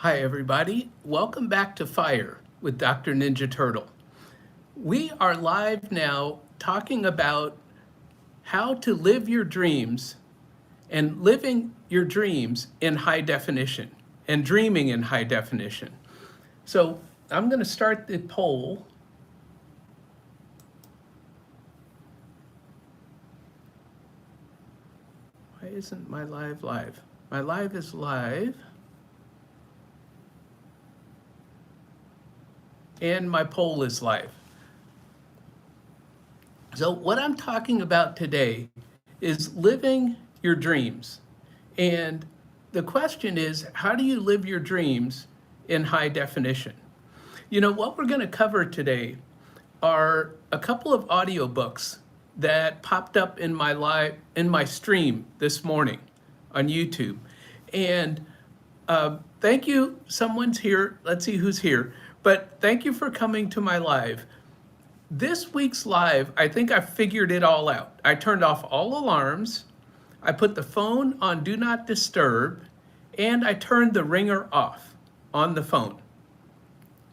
Hi, everybody. Welcome back to Fire with Dr. Ninja Turtle. We are live now talking about how to live your dreams and living your dreams in high definition and dreaming in high definition. So I'm going to start the poll. Why isn't my live live? My live is live. And my poll is live. So what I'm talking about today is living your dreams. And the question is, how do you live your dreams in high definition? You know, what we're going to cover today are a couple of audiobooks that popped up in my stream this morning on YouTube. And thank you, someone's here. Let's see who's here. But thank you for coming to my live. This week's live, I think I figured it all out. I turned off all alarms. I put the phone on Do Not Disturb, and I turned the ringer off on the phone.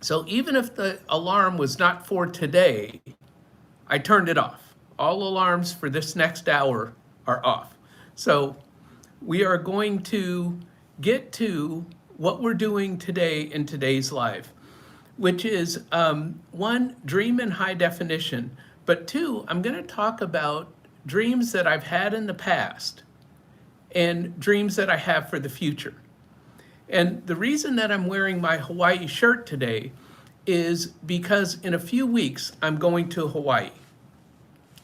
So even if the alarm was not for today, I turned it off. All alarms for this next hour are off. So we are going to get to what we're doing today in today's live, which is one, dream in high definition, but two, I'm going to talk about dreams that I've had in the past and dreams that I have for the future. And the reason that I'm wearing my Hawaii shirt today is because in a few weeks, I'm going to Hawaii.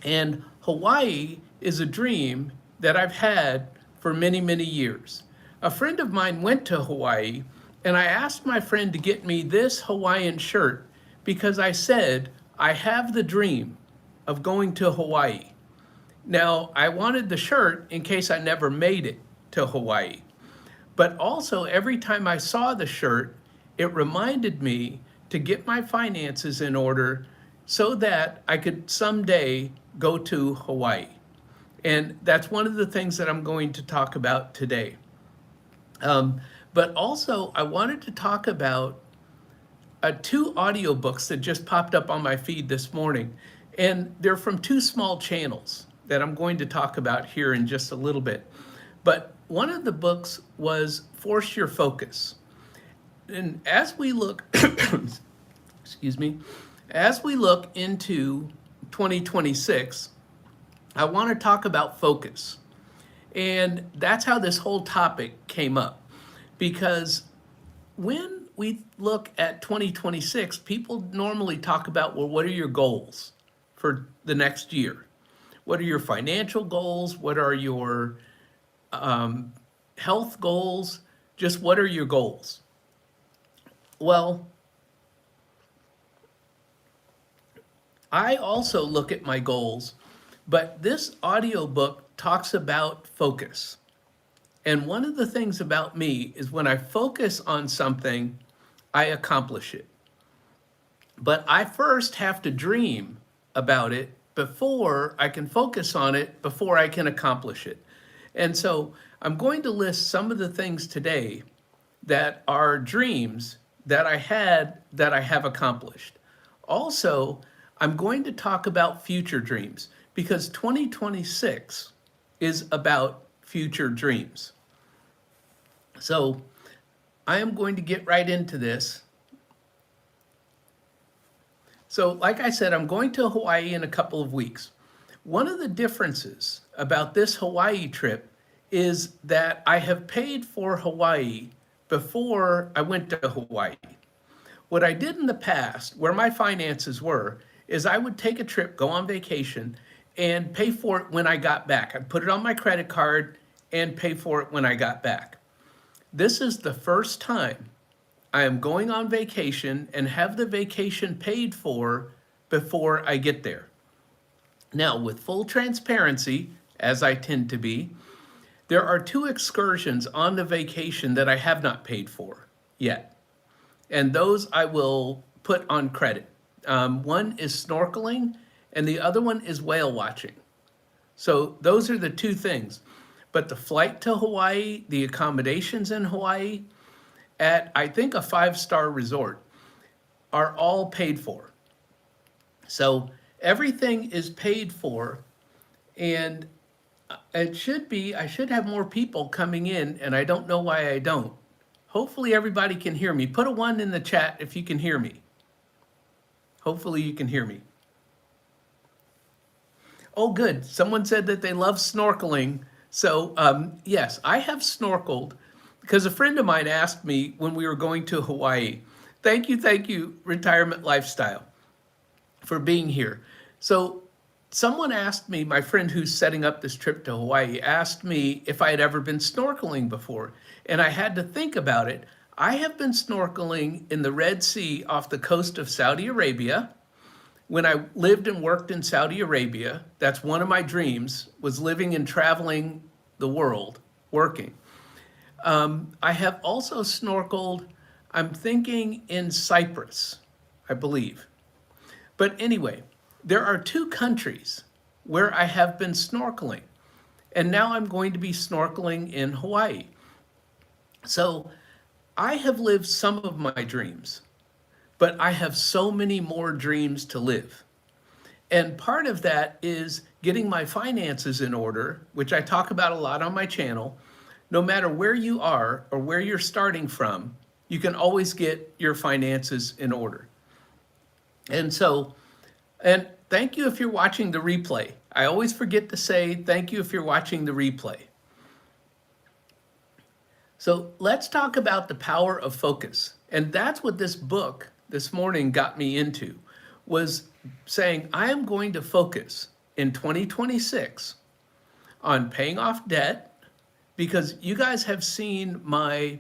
And Hawaii is a dream that I've had for many, many years. A friend of mine went to Hawaii, and I asked my friend to get me this Hawaiian shirt because I said, I have the dream of going to Hawaii. Now, I wanted the shirt in case I never made it to Hawaii. But also, every time I saw the shirt, it reminded me to get my finances in order so that I could someday go to Hawaii. And that's one of the things that I'm going to talk about today. But also, I wanted to talk about two audiobooks that just popped up on my feed this morning. And they're from two small channels that I'm going to talk about here in just a little bit. But one of the books was Force Your Focus. And as we look, excuse me, as we look into 2026, I want to talk about focus. And that's how this whole topic came up. Because when we look at 2026, people normally talk about, well, what are your goals for the next year? What are your financial goals? What are your health goals? Just what are your goals? Well, I also look at my goals, but this audiobook talks about focus. And one of the things about me is when I focus on something, I accomplish it. But I first have to dream about it before I can focus on it, before I can accomplish it. And so I'm going to list some of the things today that are dreams that I had that I have accomplished. Also, I'm going to talk about future dreams because 2026 is about future dreams. So I am going to get right into this. So like I said, I'm going to Hawaii in a couple of weeks. One of the differences about this Hawaii trip is that I have paid for Hawaii before I went to Hawaii. What I did in the past, where my finances were, is I would take a trip, go on vacation, and pay for it when I got back. I'd put it on my credit card and pay for it when I got back. This is the first time I am going on vacation and have the vacation paid for before I get there. Now, with full transparency, as I tend to be, there are two excursions on the vacation that I have not paid for yet. And those I will put on credit. One is snorkeling and the other one is whale watching. So those are the two things. But the flight to Hawaii, the accommodations in Hawaii, at, I think, a 5-star resort are all paid for. So everything is paid for, and it should be, I should have more people coming in, and I don't know why I don't. Hopefully everybody can hear me. Put a 1 in the chat if you can hear me. Hopefully you can hear me. Oh, good. Someone said that they love snorkeling. So yes, I have snorkeled because a friend of mine asked me when we were going to Hawaii. Thank you, Retirement Lifestyle, for being here. So someone asked me, my friend who's setting up this trip to Hawaii, asked me if I had ever been snorkeling before. And I had to think about it. I have been snorkeling in the Red Sea off the coast of Saudi Arabia. When I lived and worked in Saudi Arabia, that's one of my dreams, was living and traveling the world, working. I have also snorkeled, I'm thinking in Cyprus, I believe. But anyway, there are 2 countries where I have been snorkeling, and now I'm going to be snorkeling in Hawaii. So I have lived some of my dreams, but I have so many more dreams to live. And part of that is getting my finances in order, which I talk about a lot on my channel. No matter where you are or where you're starting from, you can always get your finances in order. And so, and thank you if you're watching the replay. I always forget to say thank you if you're watching the replay. So let's talk about the power of focus. And that's what this book this morning got me into, was saying I am going to focus in 2026 on paying off debt, because you guys have seen my,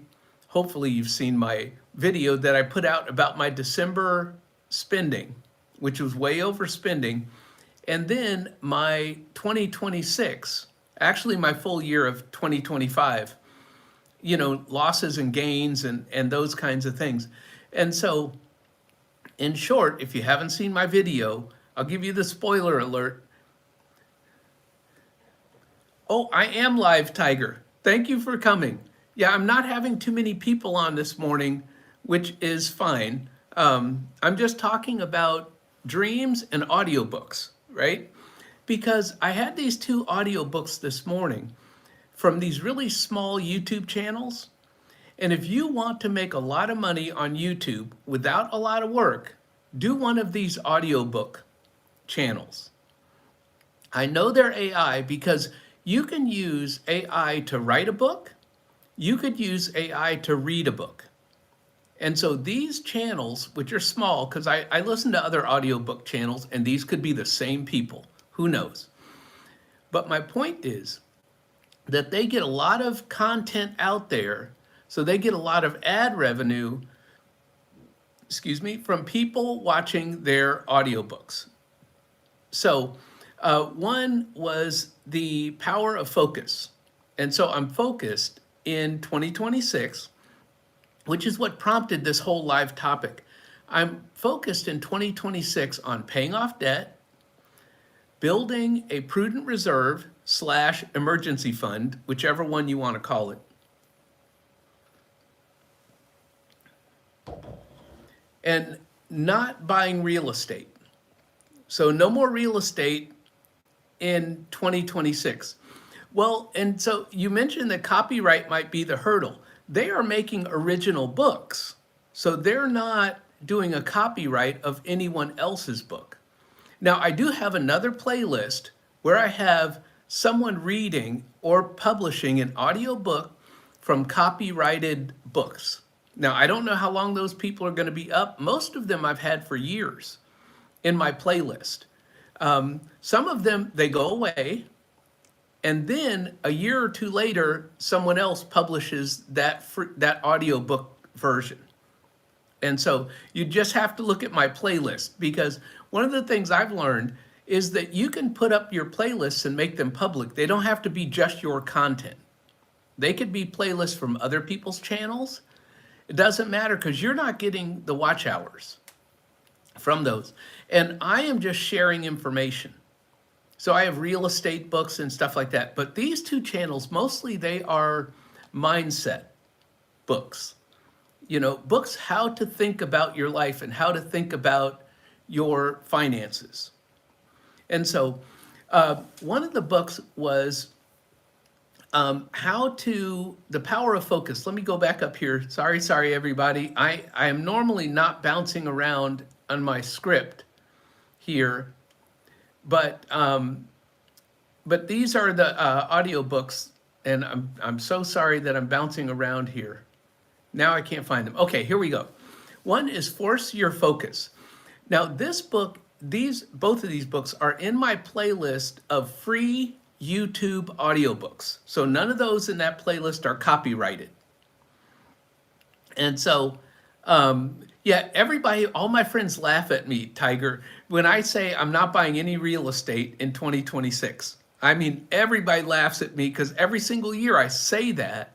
hopefully you've seen my video that I put out about my December spending, which was way overspending, and then my 2026, actually my full year of 2025, you know, losses and gains and those kinds of things. And so, in short, if you haven't seen my video, I'll give you the spoiler alert. Oh, I am live, Tiger. Thank you for coming. Yeah, I'm not having too many people on this morning, which is fine. I'm just talking about dreams and audiobooks, right? Because I had these 2 audiobooks this morning from these really small YouTube channels. And if you want to make a lot of money on YouTube without a lot of work, do one of these audiobook channels. I know they're AI because you can use AI to write a book. You could use AI to read a book. And so these channels, which are small, because I listen to other audiobook channels, and these could be the same people. Who knows? But my point is that they get a lot of content out there, so they get a lot of ad revenue, from people watching their audiobooks. So one was the power of focus. And so I'm focused in 2026, which is what prompted this whole live topic. I'm focused in 2026 on paying off debt, building a prudent reserve / emergency fund, whichever one you want to call it, and not buying real estate. So no more real estate in 2026. Well, and so you mentioned that copyright might be the hurdle. They are making original books, so they're not doing a copyright of anyone else's book. Now, I do have another playlist where I have someone reading or publishing an audiobook from copyrighted books. Now, I don't know how long those people are going to be up. Most of them I've had for years in my playlist. Some of them, they go away, and then a year or 2 later, someone else publishes that audiobook version. And so you just have to look at my playlist, because one of the things I've learned is that you can put up your playlists and make them public. They don't have to be just your content. They could be playlists from other people's channels. It doesn't matter, because you're not getting the watch hours from those. And I am just sharing information. So I have real estate books and stuff like that. But these 2 channels, mostly they are mindset books. books how to think about your life and how to think about your finances. And so one of the books was The Power of Focus. Let me go back up here. Sorry, everybody. I am normally not bouncing around on my script here, but these are the audiobooks, and I'm so sorry that I'm bouncing around here. Now I can't find them. Okay, here we go. One is Force Your Focus. Now this book, both of these books are in my playlist of free YouTube audiobooks. So none of those in that playlist are copyrighted. And so, yeah, everybody, all my friends laugh at me, Tiger, when I say I'm not buying any real estate in 2026. I mean, everybody laughs at me because every single year I say that,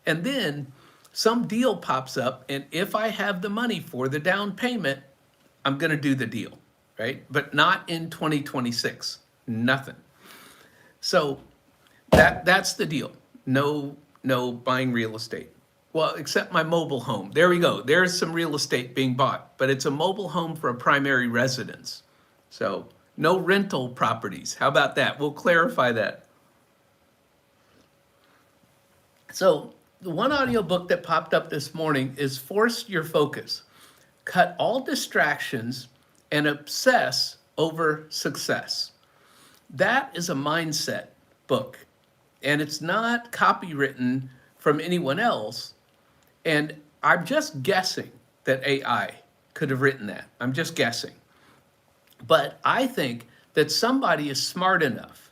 and then some deal pops up, and if I have the money for the down payment, I'm going to do the deal, right? But not in 2026, nothing. So that's the deal. No buying real estate. Well, except my mobile home. There we go. There's some real estate being bought, but it's a mobile home for a primary residence. So no rental properties. How about that? We'll clarify that. So the one audiobook that popped up this morning is Force Your Focus. Cut all distractions and obsess over success. That is a mindset book, and it's not copywritten from anyone else. And I'm just guessing that AI could have written that. I'm just guessing. But I think that somebody is smart enough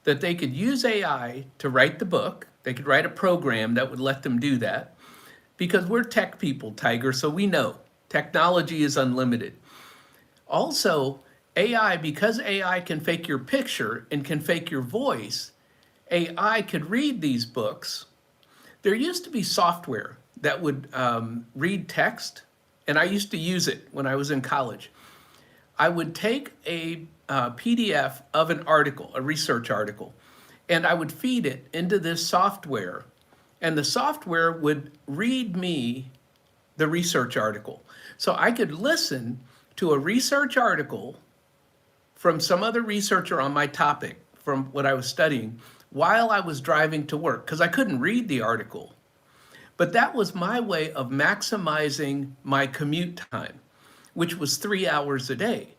that they could use AI to write the book. They could write a program that would let them do that, because we're tech people, Tiger, so we know technology is unlimited. Also, AI, because AI can fake your picture and can fake your voice, AI could read these books. There used to be software that would read text, and I used to use it when I was in college. I would take a PDF of an article, a research article, and I would feed it into this software, and the software would read me the research article. So I could listen to a research article from some other researcher on my topic, from what I was studying, while I was driving to work, because I couldn't read the article. But that was my way of maximizing my commute time, which was 3 hours a day.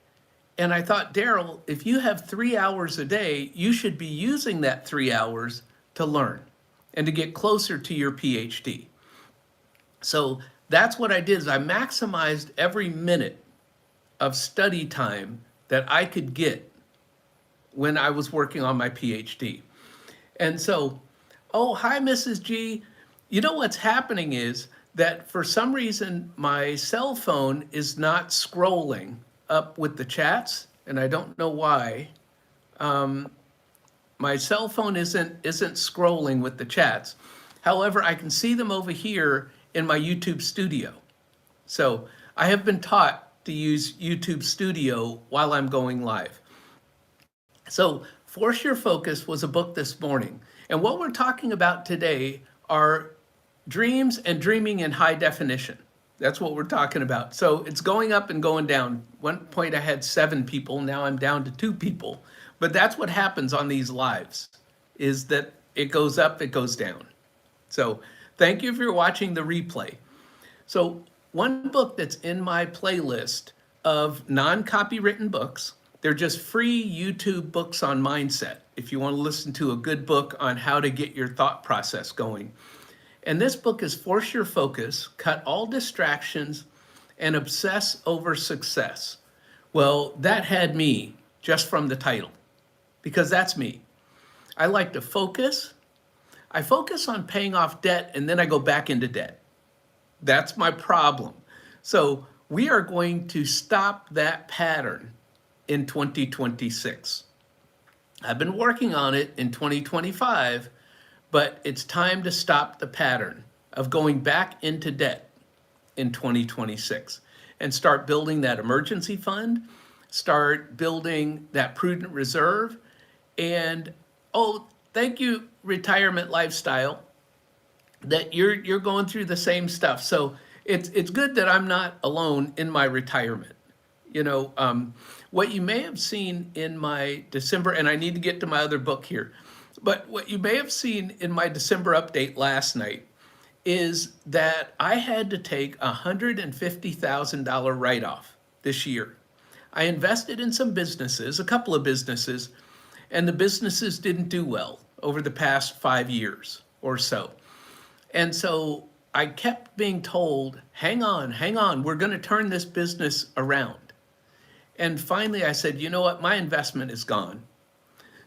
And I thought, Daryl, if you have 3 hours a day, you should be using that 3 hours to learn and to get closer to your PhD. So that's what I did, is I maximized every minute of study time that I could get when I was working on my PhD. And so, oh, hi, Mrs. G. You know what's happening is that for some reason, my cell phone is not scrolling up with the chats, and I don't know why. My cell phone isn't scrolling with the chats. However, I can see them over here in my YouTube Studio. So I have been taught to use YouTube Studio while I'm going live. So Force Your Focus was a book this morning. And what we're talking about today are dreams and dreaming in high definition. That's what we're talking about. So it's going up and going down. One point I had 7 people, now I'm down to 2 people. But that's what happens on these lives, is that it goes up, it goes down. So thank you for watching the replay. So one book that's in my playlist of non-copywritten books, they're just free YouTube books on mindset, if you want to listen to a good book on how to get your thought process going. And this book is Force Your Focus, Cut All Distractions, and Obsess Over Success. Well, that had me just from the title, because that's me. I like to focus. I focus on paying off debt, and then I go back into debt. That's my problem. So we are going to stop that pattern in 2026. I've been working on it in 2025, but it's time to stop the pattern of going back into debt in 2026 and start building that emergency fund, start building that prudent reserve. And oh, thank you, Retirement Lifestyle, that you're going through the same stuff. So it's good that I'm not alone in my retirement. You know, what you may have seen in my December, and I need to get to my other book here, but what you may have seen in my December update last night is that I had to take a $150,000 write-off this year. I invested in some businesses, a couple of businesses, and the businesses didn't do well over the past 5 years or so. And so I kept being told, hang on, we're going to turn this business around. And finally I said, you know what, my investment is gone.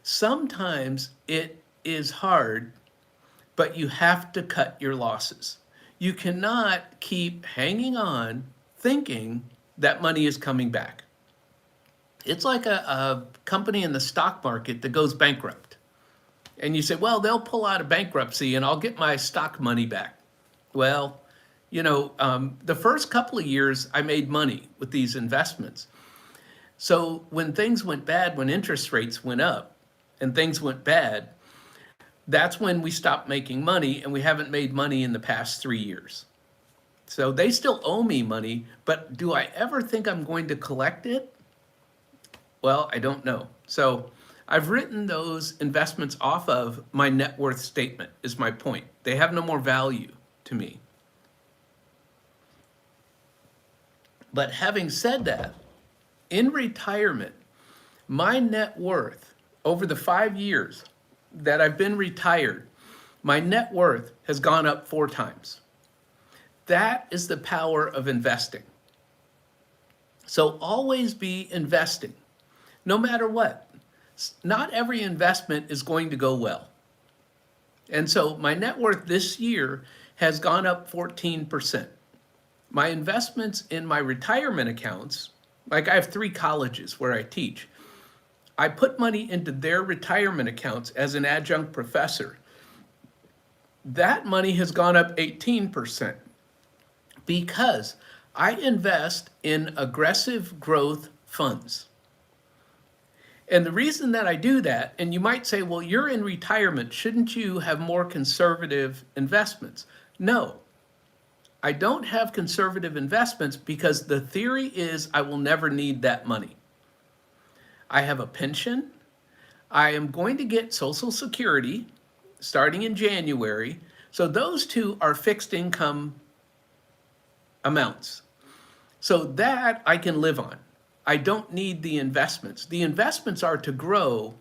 Sometimes it is hard, but you have to cut your losses. You cannot keep hanging on thinking that money is coming back. It's like a company in the stock market that goes bankrupt. And you say, well, they'll pull out of bankruptcy and I'll get my stock money back. Well, you know, the first couple of years I made money with these investments. So when things went bad, when interest rates went up and things went bad, that's when we stopped making money, and we haven't made money in the past 3 years. So they still owe me money, but do I ever think I'm going to collect it? Well, I don't know. So I've written those investments off of my net worth statement, is my point. They have no more value to me. But having said that, in retirement, my net worth over the 5 years that I've been retired, my net worth has gone up 4 times. That is the power of investing. So always be investing, no matter what. Not every investment is going to go well. And so my net worth this year has gone up 14%. My investments in my retirement accounts, like I have 3 colleges where I teach, I put money into their retirement accounts as an adjunct professor. That money has gone up 18% because I invest in aggressive growth funds. And the reason that I do that, and you might say, well, you're in retirement, shouldn't you have more conservative investments? No, I don't have conservative investments because the theory is I will never need that money. I have a pension. I am going to get Social Security starting in January. So those 2 are fixed income amounts. So that I can live on. I don't need the investments. The investments are to grow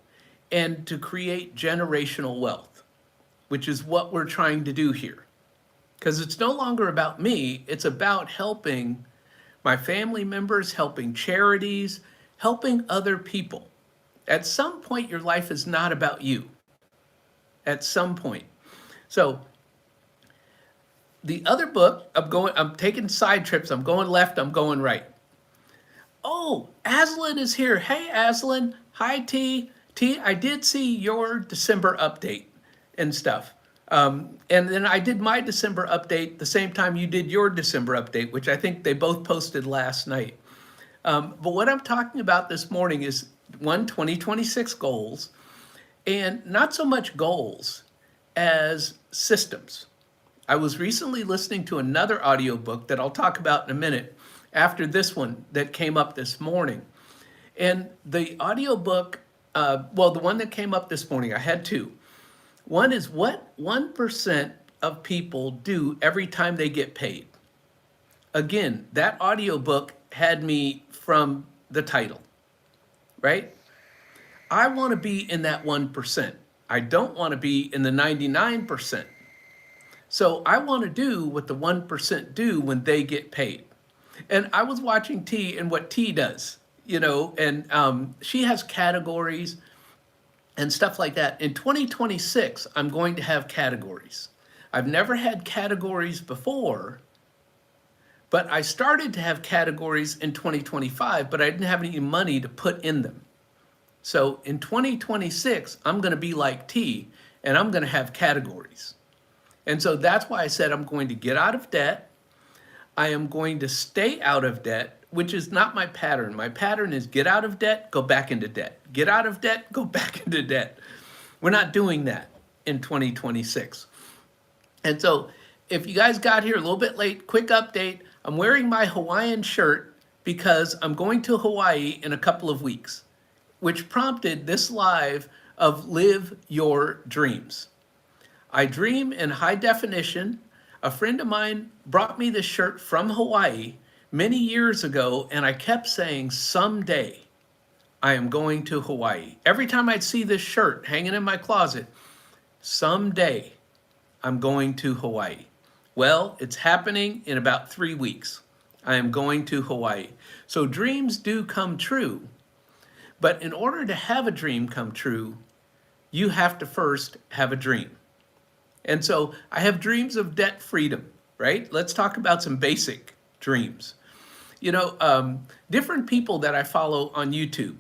and to create generational wealth, which is what we're trying to do here. Because it's no longer about me, it's about helping my family members, helping charities, helping other people. At some point, your life is not about you. At some point. So the other book, I'm taking side trips. I'm going left, I'm going right. Oh, Aslan is here. Hey, Aslan. Hi, T. T, I did see your December update and stuff. And then I did my December update the same time you did your December update, which I think they both posted last night. But what I'm talking about this morning is 2026 goals, and not so much goals as systems. I was recently listening to another audiobook that I'll talk about in a minute after this one that came up this morning. And the audiobook, the one that came up this morning, I had 2. One is what 1% of people do every time they get paid. Again, that audiobook had me from the title, right? I want to be in that 1%. I don't want to be in the 99%. So I want to do what the 1% do when they get paid. And I was watching T and what T does, you know, and she has categories and stuff like that. In 2026, I'm going to have categories. I've never had categories before, but I started to have categories in 2025, but I didn't have any money to put in them. So in 2026, I'm going to be like T, and I'm going to have categories. And so that's why I said I'm going to get out of debt. I am going to stay out of debt, which is not my pattern. My pattern is get out of debt, go back into debt. Get out of debt, go back into debt. We're not doing that in 2026. And so if you guys got here a little bit late, quick update. I'm wearing my Hawaiian shirt because I'm going to Hawaii in a couple of weeks, which prompted this live of Live Your Dreams. I dream in high definition. A friend of mine brought me this shirt from Hawaii many years ago, and I kept saying, someday I am going to Hawaii. Every time I'd see this shirt hanging in my closet, someday I'm going to Hawaii. Well, it's happening in about 3 weeks. I am going to Hawaii. So dreams do come true. But in order to have a dream come true, you have to first have a dream. And so I have dreams of debt freedom, right? Let's talk about some basic dreams. Different people that I follow on YouTube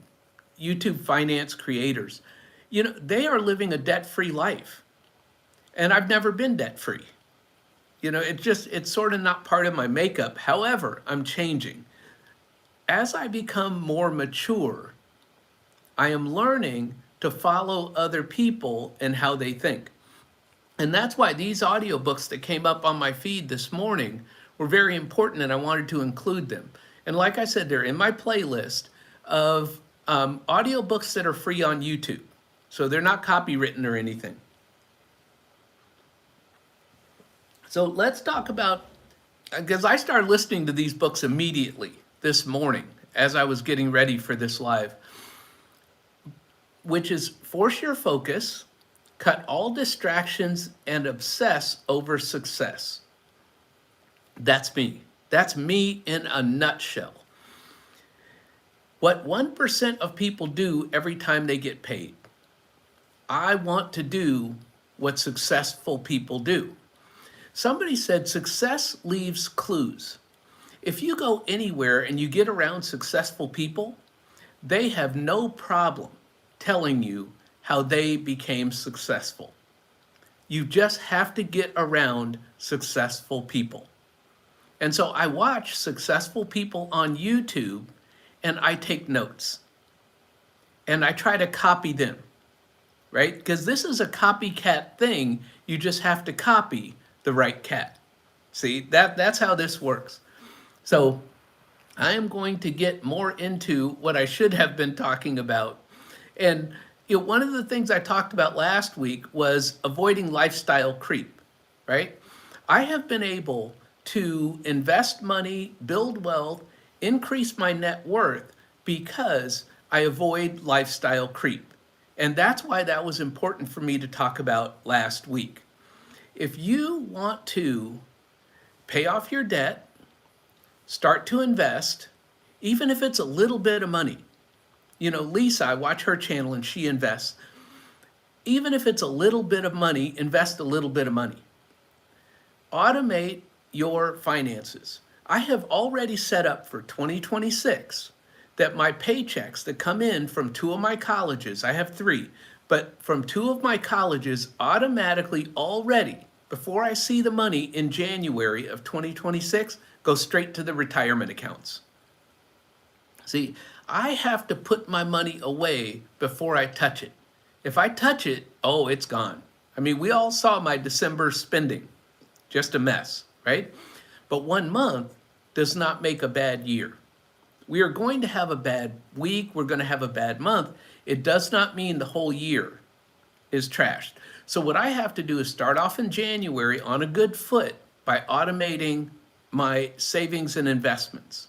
finance creators, they are living a debt-free life. And I've never been debt-free. It's sort of not part of my makeup. However, I'm changing. As I become more mature, I am learning to follow other people and how they think. And that's why these audiobooks that came up on my feed this morning were very important, and I wanted to include them. And like I said, they're in my playlist of audiobooks that are free on YouTube. So they're not copywritten or anything. So let's talk about, because I started listening to these books immediately this morning as I was getting ready for this live, which is Force Your Focus, Cut All Distractions, and Obsess Over Success. That's me. That's me in a nutshell. What 1% of people do every time they get paid. I want to do what successful people do. Somebody said success leaves clues. If you go anywhere and you get around successful people, they have no problem telling you how they became successful. You just have to get around successful people. And so I watch successful people on YouTube and I take notes. And I try to copy them, right? Because this is a copycat thing. You just have to copy the right cat. See, that's how this works. So I am going to get more into what I should have been talking about. And one of the things I talked about last week was avoiding lifestyle creep, right? I have been able to invest money, build wealth, increase my net worth because I avoid lifestyle creep. And that's why that was important for me to talk about last week. If you want to pay off your debt, start to invest, even if it's a little bit of money. Lisa, I watch her channel and she invests. Even if it's a little bit of money, invest a little bit of money. Automate your finances. I have already set up for 2026 that my paychecks that come in from 2 of my colleges, I have 3, but from 2 of my colleges automatically already, before I see the money in January of 2026, go straight to the retirement accounts. See, I have to put my money away before I touch it. If I touch it, oh, it's gone. I mean, we all saw my December spending, just a mess, right? But 1 month does not make a bad year. We are going to have a bad week. We're going to have a bad month. It does not mean the whole year is trashed. So what I have to do is start off in January on a good foot by automating my savings and investments.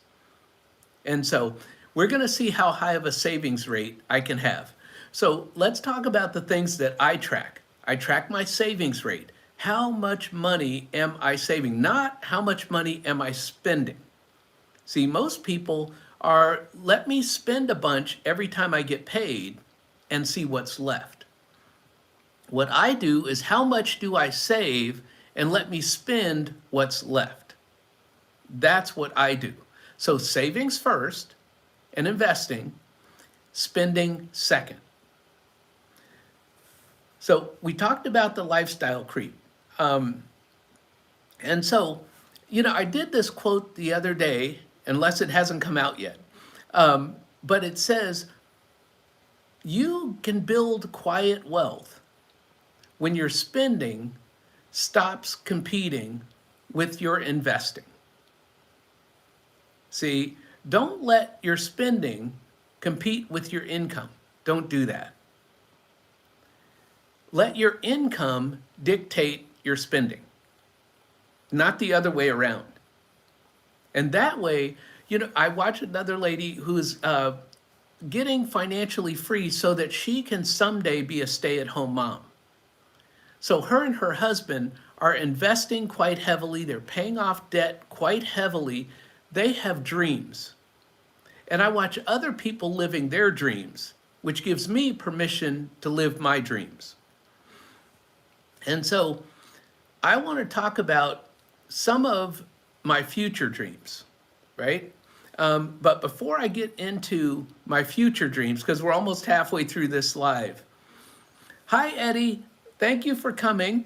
And so we're going to see how high of a savings rate I can have. So let's talk about the things that I track. I track my savings rate. How much money am I saving? Not how much money am I spending. See, most people are, let me spend a bunch every time I get paid and see what's left. What I do is how much do I save and let me spend what's left. That's what I do. So savings first and investing, spending second. So we talked about the lifestyle creep. And so, I did this quote the other day, unless it hasn't come out yet. But it says, you can build quiet wealth when you're spending stops competing with your investing. See, don't let your spending compete with your income. Don't do that. Let your income dictate your spending, not the other way around. And that way, I watch another lady who's getting financially free so that she can someday be a stay-at-home mom. So her and her husband are investing quite heavily. They're paying off debt quite heavily. They have dreams. And I watch other people living their dreams, which gives me permission to live my dreams. And so I want to talk about some of my future dreams, right? But before I get into my future dreams, because we're almost halfway through this live. Hi, Eddie. Thank you for coming.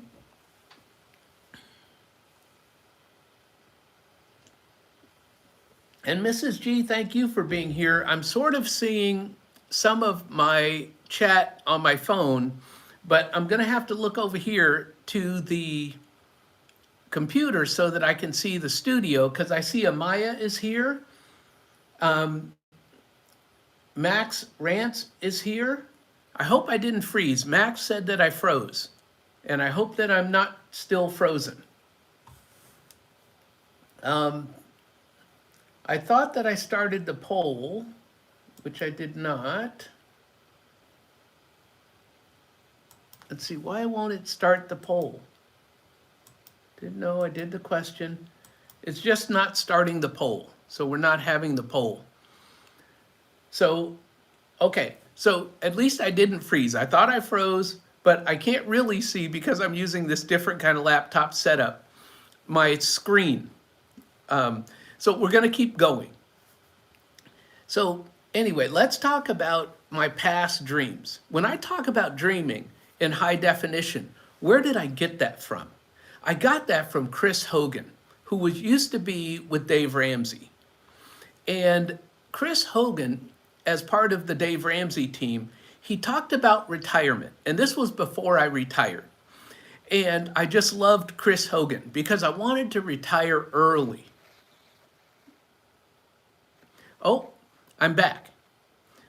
And Mrs. G, thank you for being here. I'm sort of seeing some of my chat on my phone, but I'm going to have to look over here to the computer so that I can see the studio, because I see Amaya is here. Max Rance is here. I hope I didn't freeze. Max said that I froze, and I hope that I'm not still frozen. I thought that I started the poll, which I did not. Let's see, why won't it start the poll? Didn't know I did the question. It's just not starting the poll, so we're not having the poll. So, okay, so at least I didn't freeze. I thought I froze, but I can't really see because I'm using this different kind of laptop setup, my screen. So we're going to keep going. So anyway, let's talk about my past dreams. When I talk about dreaming in high definition, where did I get that from? I got that from Chris Hogan, who used to be with Dave Ramsey. And Chris Hogan, as part of the Dave Ramsey team, he talked about retirement. And this was before I retired. And I just loved Chris Hogan because I wanted to retire early. Oh, I'm back.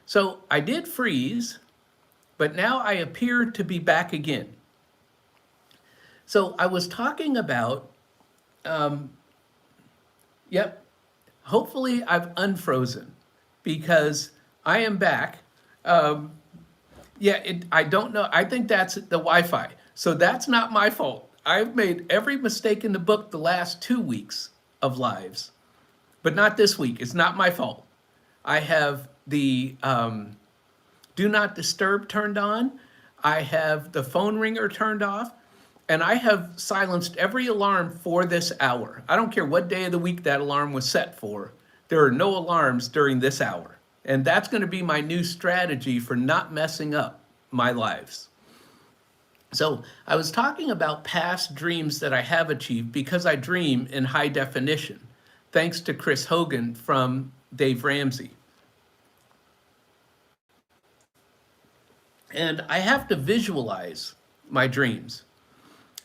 So I did freeze, but now I appear to be back again. So I was talking about, hopefully I've unfrozen because I am back. I don't know. I think that's the Wi-Fi. So that's not my fault. I've made every mistake in the book the last 2 weeks of lives, but not this week. It's not my fault. I have the do not disturb turned on. I have the phone ringer turned off, and I have silenced every alarm for this hour. I don't care what day of the week that alarm was set for. There are no alarms during this hour. And that's going to be my new strategy for not messing up my lives. So I was talking about past dreams that I have achieved because I dream in high definition, thanks to Chris Hogan from Dave Ramsey. And I have to visualize my dreams.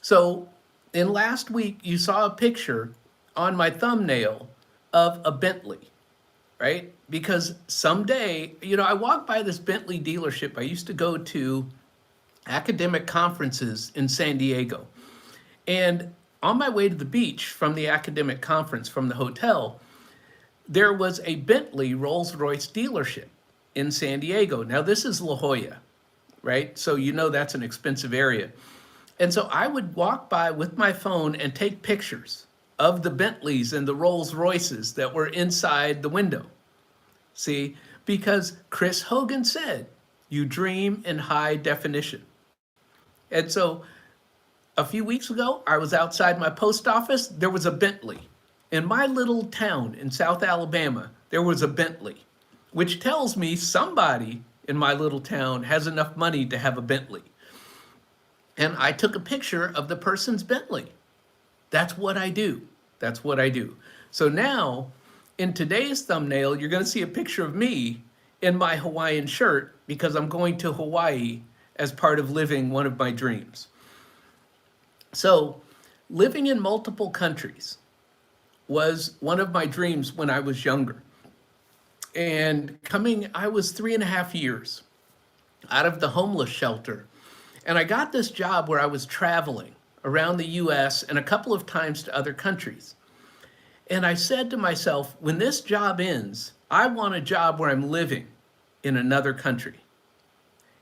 So in last week, you saw a picture on my thumbnail of a Bentley, right? Because someday, I walked by this Bentley dealership. I used to go to academic conferences in San Diego. And on my way to the beach from the academic conference from the hotel, there was a Bentley Rolls-Royce dealership in San Diego. Now this is La Jolla, right? So that's an expensive area. And so I would walk by with my phone and take pictures of the Bentleys and the Rolls-Royces that were inside the window. See, because Chris Hogan said, you dream in high definition. And so a few weeks ago, I was outside my post office. There was a Bentley. In my little town in South Alabama, there was a Bentley, which tells me somebody in my little town has enough money to have a Bentley. And I took a picture of the person's Bentley. That's what I do. That's what I do. So now, in today's thumbnail, you're going to see a picture of me in my Hawaiian shirt because I'm going to Hawaii as part of living one of my dreams. So Living in multiple countries was one of my dreams when I was younger. And I was 3.5 years out of the homeless shelter. And I got this job where I was traveling around the US and a couple of times to other countries. And I said to myself, when this job ends, I want a job where I'm living in another country.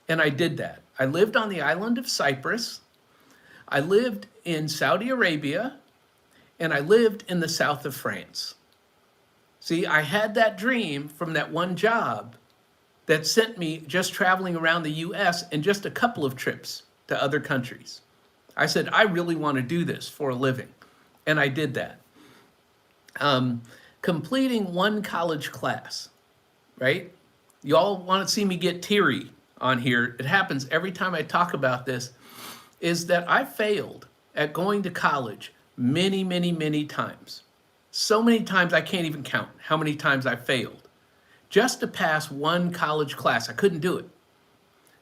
And I did that. I lived on the island of Cyprus. I lived in Saudi Arabia, and I lived in the south of France. See, I had that dream from that one job that sent me just traveling around the US and just a couple of trips to other countries. I said, I really want to do this for a living. And I did that. Completing one college class, right? You all want to see me get teary on here. It happens every time I talk about this, is that I failed at going to college many, many, many times. So many times I can't even count how many times I failed just to pass one college class. I couldn't do it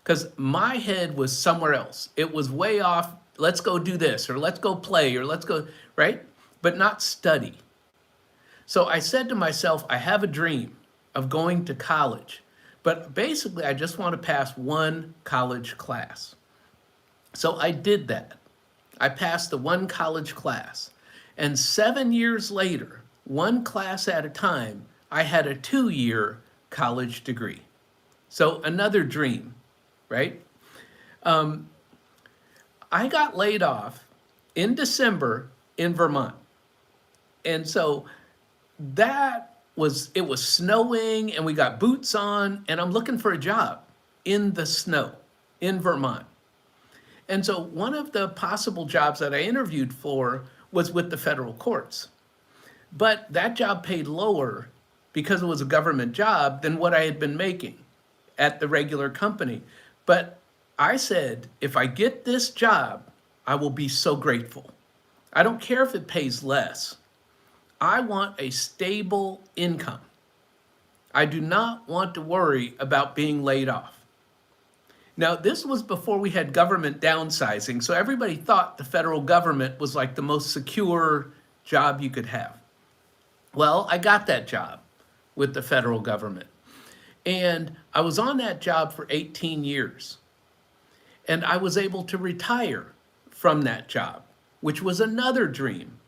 because my head was somewhere else. It was way off. Let's go do this, or let's go play, or let's go, right? But not study. So I said to myself, I have a dream of going to college, but basically I just want to pass one college class. So I did that. I passed the one college class. And 7 years later, one class at a time, I had a 2-year college degree. So another dream, right? I got laid off in December in Vermont. And so it was snowing and we got boots on and I'm looking for a job in the snow in Vermont. And so one of the possible jobs that I interviewed for was with the federal courts. But that job paid lower because it was a government job than what I had been making at the regular company. But I said, if I get this job, I will be so grateful. I don't care if it pays less. I want a stable income. I do not want to worry about being laid off. Now, this was before we had government downsizing, so everybody thought the federal government was like the most secure job you could have. Well, I got that job with the federal government, and I was on that job for 18 years, and I was able to retire from that job, which was another dream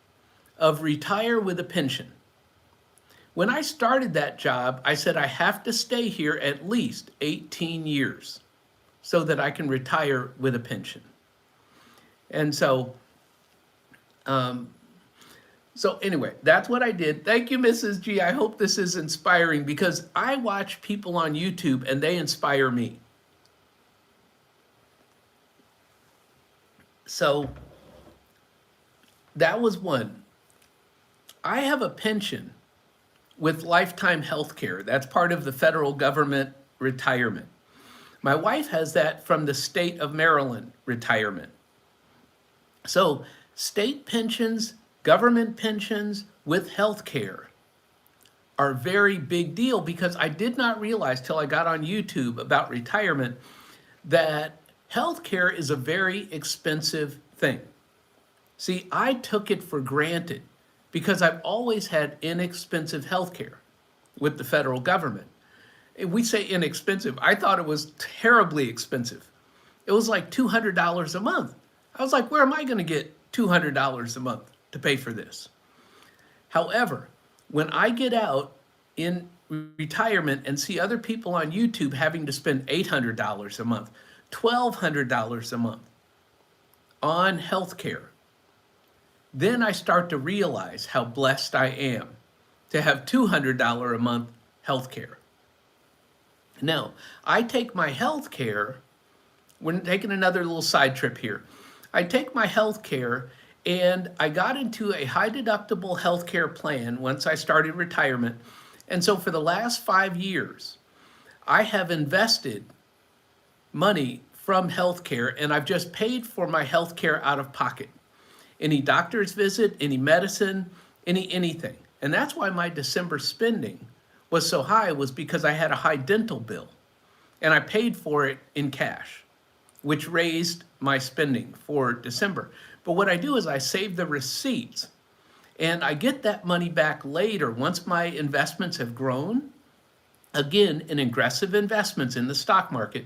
of retire with a pension. When I started that job, I said I have to stay here at least 18 years. So that I can retire with a pension. And so anyway, that's what I did. Thank you, Mrs. G. I hope this is inspiring because I watch people on YouTube and they inspire me. So that was one. I have a pension with lifetime health care. That's part of the federal government retirement. My wife has that from the state of Maryland retirement. So state pensions, government pensions with health care are a very big deal because I did not realize till I got on YouTube about retirement that health care is a very expensive thing. See, I took it for granted because I've always had inexpensive health care with the federal government. We say inexpensive. I thought it was terribly expensive. It was like $200 a month. I was like, where am I going to get $200 a month to pay for this? However, when I get out in retirement and see other people on YouTube having to spend $800 a month, $1,200 a month on healthcare, then I start to realize how blessed I am to have $200 a month healthcare. Now, I take my health care, we're taking another little side trip here. I take my health care and I got into a high deductible health care plan once I started retirement. And so for the last 5 years, I have invested money from health care and I've just paid for my health care out of pocket. Any doctor's visit, any medicine, anything. And that's why my December spending was so high, was because I had a high dental bill and I paid for it in cash, which raised my spending for December. But what I do is I save the receipts, and I get that money back later once my investments have grown. Again, in aggressive investments in the stock market,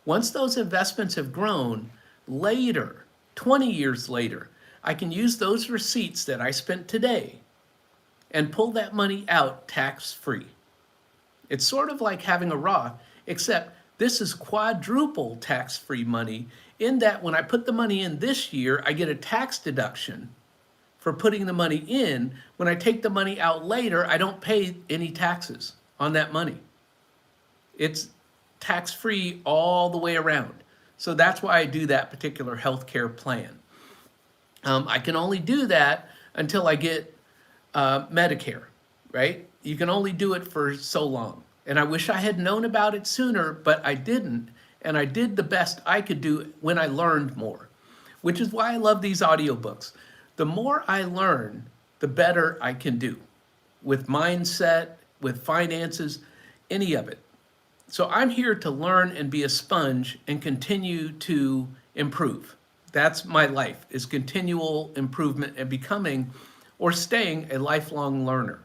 once those investments have grown, later, 20 years later, I can use those receipts that I spent today and pull that money out tax-free. It's sort of like having a Roth, except this is quadruple tax-free money in that when I put the money in this year, I get a tax deduction for putting the money in. When I take the money out later, I don't pay any taxes on that money. It's tax-free all the way around. So that's why I do that particular healthcare plan. I can only do that until I get Medicare, right? You can only do it for so long. And I wish I had known about it sooner, but I didn't. And I did the best I could do when I learned more, which is why I love these audiobooks. The more I learn, the better I can do with mindset, with finances, any of it. So I'm here to learn and be a sponge and continue to improve. That's my life, is continual improvement and becoming or staying a lifelong learner.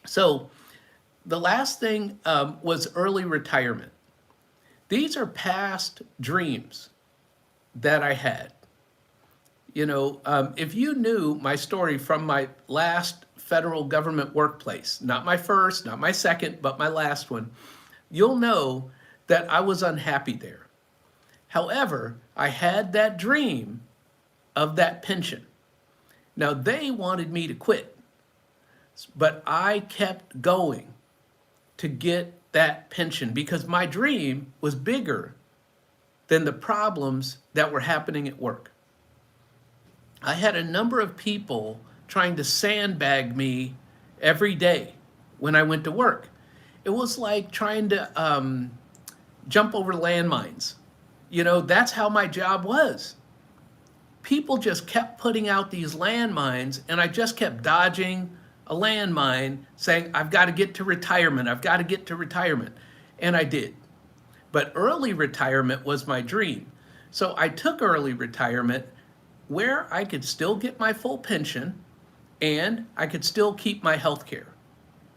So the last thing was early retirement. These are past dreams that I had. You know, if you knew my story from my last federal government workplace, not my first, not my second, but my last one, you'll know that I was unhappy there. However, I had that dream of that pension. Now, they wanted me to quit, but I kept going to get that pension because my dream was bigger than the problems that were happening at work. I had a number of people trying to sandbag me every day when I went to work. It was like trying to jump over landmines. You know, that's how my job was. People just kept putting out these landmines, and I just kept dodging a landmine saying, I've got to get to retirement. I've got to get to retirement. And I did. But early retirement was my dream. So I took early retirement where I could still get my full pension and I could still keep my health care.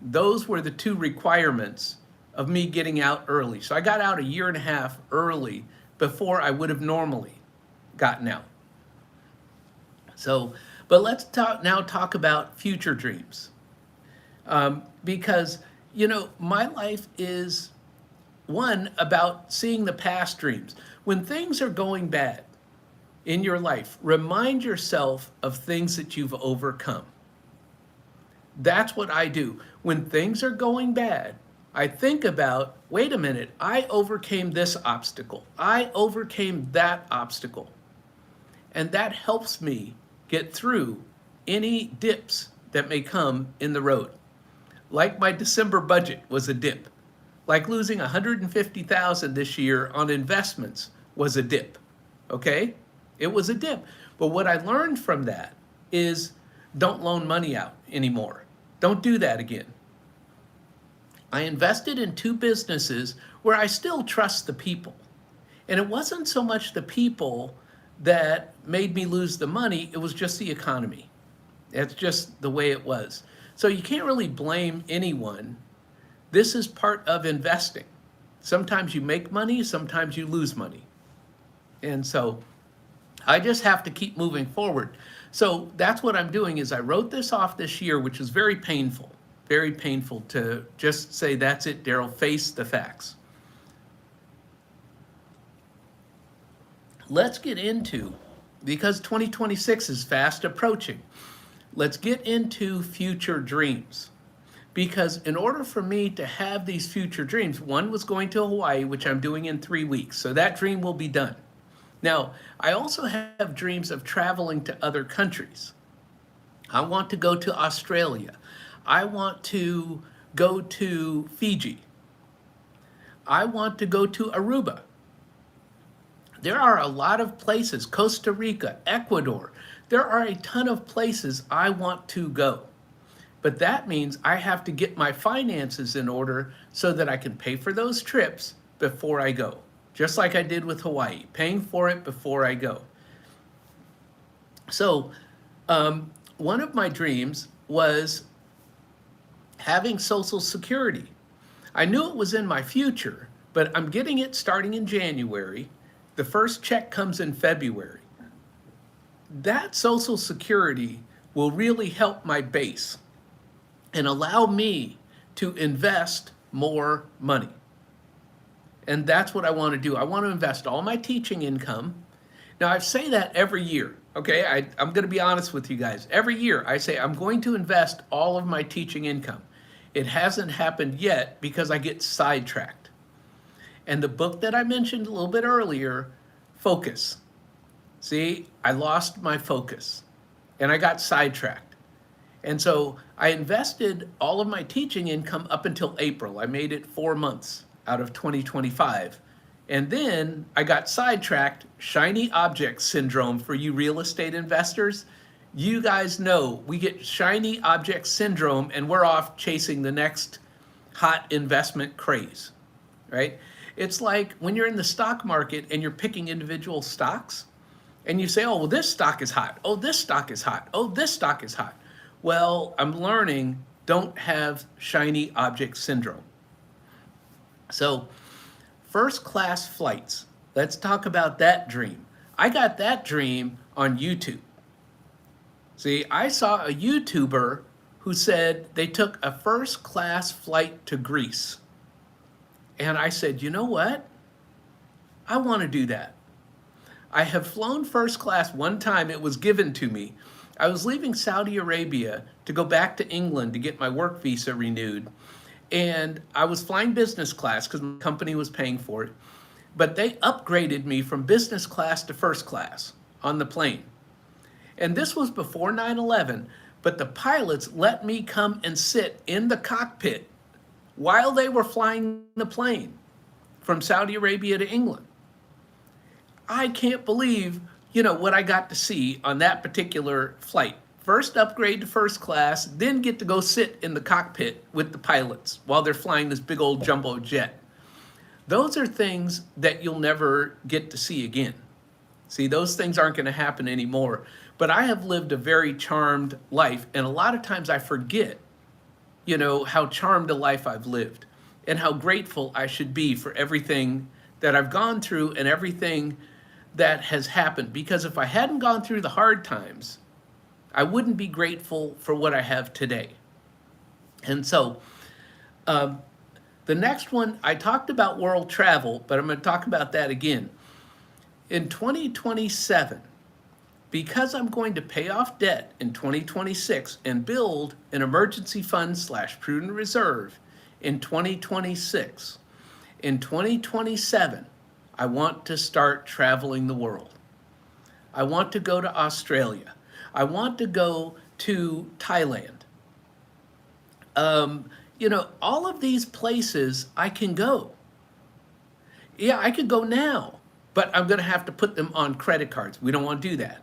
Those were the two requirements of me getting out early. So I got out a year and a half early before I would have normally gotten out. So, but let's talk about future dreams. Because, you know, my life is one about seeing the past dreams. When things are going bad in your life, remind yourself of things that you've overcome. That's what I do. When things are going bad, I think about, wait a minute, I overcame this obstacle. I overcame that obstacle. And that helps me get through any dips that may come in the road. Like my December budget was a dip. Like losing $150,000 this year on investments was a dip. Okay? It was a dip. But what I learned from that is don't loan money out anymore. Don't do that again. I invested in 2 businesses where I still trust the people. And it wasn't so much the people that made me lose the money, it was just the economy. That's just the way it was. So you can't really blame anyone. This is part of investing. Sometimes you make money, sometimes you lose money. And so I just have to keep moving forward. So that's what I'm doing is I wrote this off this year, which is very painful to just say, that's it, Daryl, face the facts. Let's get into, because 2026 is fast approaching, let's get into future dreams. Because in order for me to have these future dreams, one was going to Hawaii, which I'm doing in 3 weeks. So that dream will be done. Now, I also have dreams of traveling to other countries. I want to go to Australia. I want to go to Fiji. I want to go to Aruba. There are a lot of places, Costa Rica, Ecuador. There are a ton of places I want to go. But that means I have to get my finances in order so that I can pay for those trips before I go. Just like I did with Hawaii, paying for it before I go. So, one of my dreams was having Social Security. I knew it was in my future, but I'm getting it starting in January. The first check comes in February. That Social Security will really help my base and allow me to invest more money. And that's what I want to do. I want to invest all my teaching income. Now, I say that every year, okay? I'm going to be honest with you guys. Every year, I say I'm going to invest all of my teaching income. It hasn't happened yet because I get sidetracked. And the book that I mentioned a little bit earlier, Focus. See, I lost my focus and I got sidetracked. And so I invested all of my teaching income up until April. I made it 4 months out of 2025. And then I got sidetracked, shiny object syndrome for you real estate investors. You guys know we get shiny object syndrome and we're off chasing the next hot investment craze, right? It's like when you're in the stock market and you're picking individual stocks and you say, oh, well, this stock is hot. Oh, this stock is hot. Oh, this stock is hot. Well, I'm learning, don't have shiny object syndrome. So, first class flights. Let's talk about that dream. I got that dream on YouTube. See, I saw a YouTuber who said they took a first class flight to Greece. And I said, you know what? I want to do that. I have flown first class one time. It was given to me. I was leaving Saudi Arabia to go back to England to get my work visa renewed. And I was flying business class because my company was paying for it. But they upgraded me from business class to first class on the plane. And this was before 9/11, but the pilots let me come and sit in the cockpit while they were flying the plane from Saudi Arabia to England. I can't believe, what I got to see on that particular flight. First upgrade to first class, then get to go sit in the cockpit with the pilots while they're flying this big old jumbo jet. Those are things that you'll never get to see again. See, those things aren't going to happen anymore. But I have lived a very charmed life, and a lot of times I forget, how charmed a life I've lived and how grateful I should be for everything that I've gone through and everything that has happened. Because if I hadn't gone through the hard times, I wouldn't be grateful for what I have today. And so the next one, I talked about world travel, but I'm going to talk about that again. In 2027, because I'm going to pay off debt in 2026 and build an emergency fund / prudent reserve in 2026, in 2027, I want to start traveling the world. I want to go to Australia. I want to go to Thailand. All of these places I can go. Yeah, I could go now, but I'm going to have to put them on credit cards. We don't want to do that.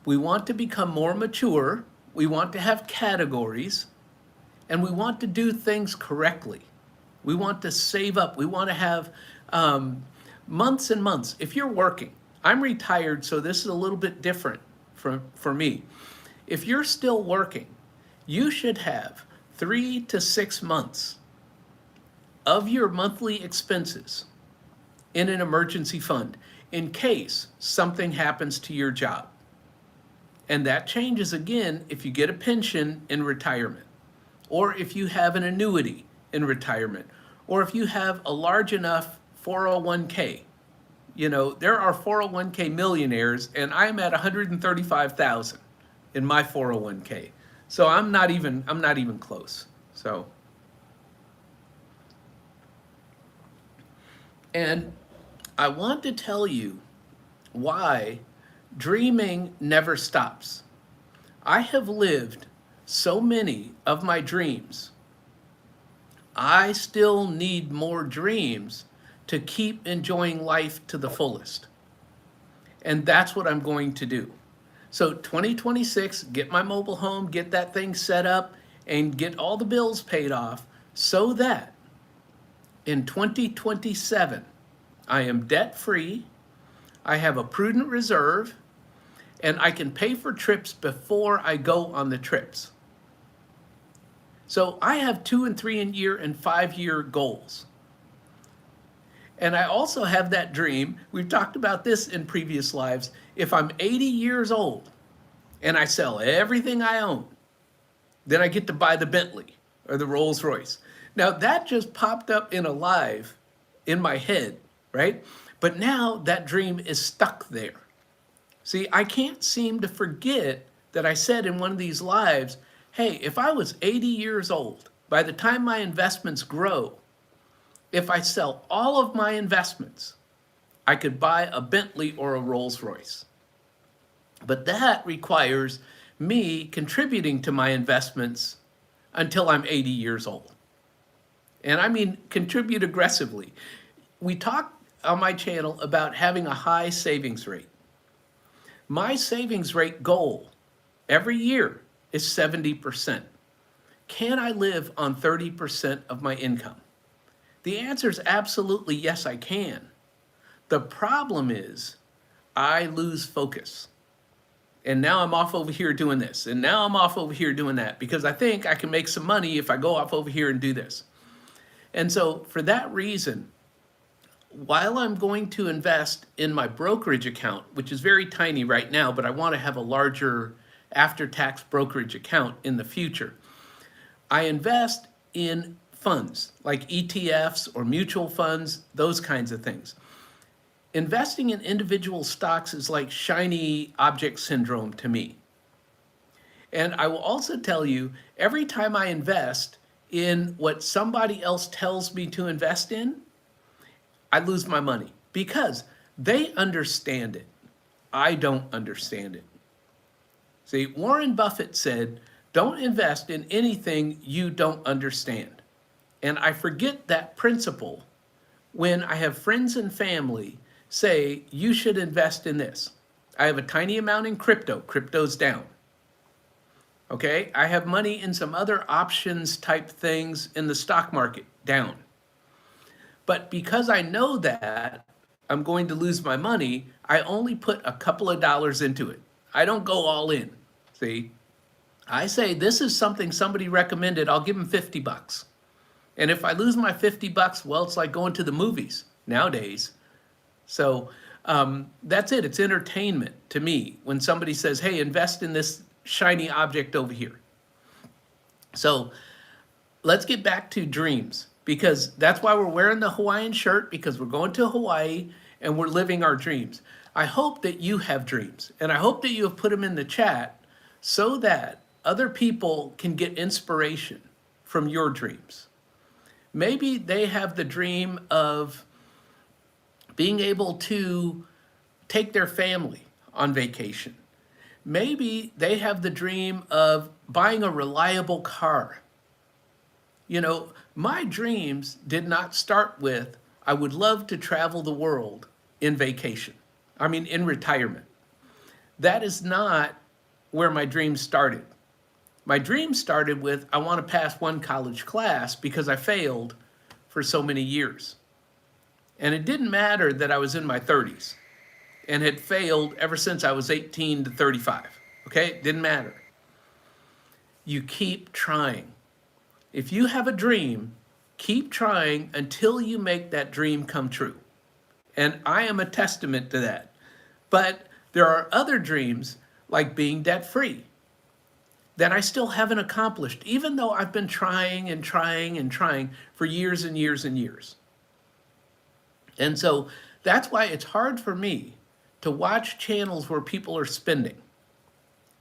We want to become more mature. We want to have categories, and we want to do things correctly. We want to save up. We want to have months and months. If you're working, I'm retired, so this is a little bit different for me. If you're still working, you should have 3 to 6 months of your monthly expenses in an emergency fund in case something happens to your job. And that changes again if you get a pension in retirement, or if you have an annuity in retirement, or if you have a large enough 401k. There are 401k millionaires, and I'm at 135,000 in my 401k. So I'm not even close. So, and I want to tell you why dreaming never stops. I have lived so many of my dreams. I still need more dreams to keep enjoying life to the fullest. And that's what I'm going to do. So 2026, get my mobile home, get that thing set up, and get all the bills paid off so that in 2027, I am debt-free, I have a prudent reserve, and I can pay for trips before I go on the trips. So I have 2 and 3 year and 5 year goals. And I also have that dream, we've talked about this in previous lives, if I'm 80 years old and I sell everything I own, then I get to buy the Bentley or the Rolls Royce. Now that just popped up in a live in my head, right? But now that dream is stuck there. See, I can't seem to forget that I said in one of these lives, hey, if I was 80 years old, by the time my investments grow, if I sell all of my investments, I could buy a Bentley or a Rolls Royce. But that requires me contributing to my investments until I'm 80 years old. And I mean, contribute aggressively. We talked on my channel about having a high savings rate. My savings rate goal every year is 70%. Can I live on 30% of my income? The answer is absolutely yes, I can. The problem is I lose focus. And now I'm off over here doing this. And now I'm off over here doing that because I think I can make some money if I go off over here and do this. And so for that reason, while I'm going to invest in my brokerage account, which is very tiny right now, but I want to have a larger after-tax brokerage account in the future, I invest in funds like ETFs or mutual funds, those kinds of things. Investing in individual stocks is like shiny object syndrome to me. And I will also tell you, every time I invest in what somebody else tells me to invest in, I lose my money because they understand it. I don't understand it. See, Warren Buffett said, don't invest in anything you don't understand. And I forget that principle when I have friends and family say, you should invest in this. I have a tiny amount in crypto. Crypto's down. Okay, I have money in some other options type things in the stock market, down. But because I know that I'm going to lose my money, I only put a couple of dollars into it. I don't go all in. See, I say this is something somebody recommended, I'll give them $50. And if I lose my $50, well, it's like going to the movies nowadays. So that's it. It's entertainment to me when somebody says, hey, invest in this shiny object over here. So let's get back to dreams, because that's why we're wearing the Hawaiian shirt, because we're going to Hawaii and we're living our dreams. I hope that you have dreams, and I hope that you have put them in the chat so that other people can get inspiration from your dreams. Maybe they have the dream of being able to take their family on vacation. Maybe they have the dream of buying a reliable car. You know, my dreams did not start with, I would love to travel the world in vacation. I mean, in retirement. That is not where my dreams started. My dreams started with, I want to pass one college class because I failed for so many years. And it didn't matter that I was in my 30s and had failed ever since I was 18 to 35. Okay, it didn't matter. You keep trying. If you have a dream, keep trying until you make that dream come true. And I am a testament to that. But there are other dreams, like being debt-free, that I still haven't accomplished, even though I've been trying and trying and trying for years and years and years. And so that's why it's hard for me to watch channels where people are spending,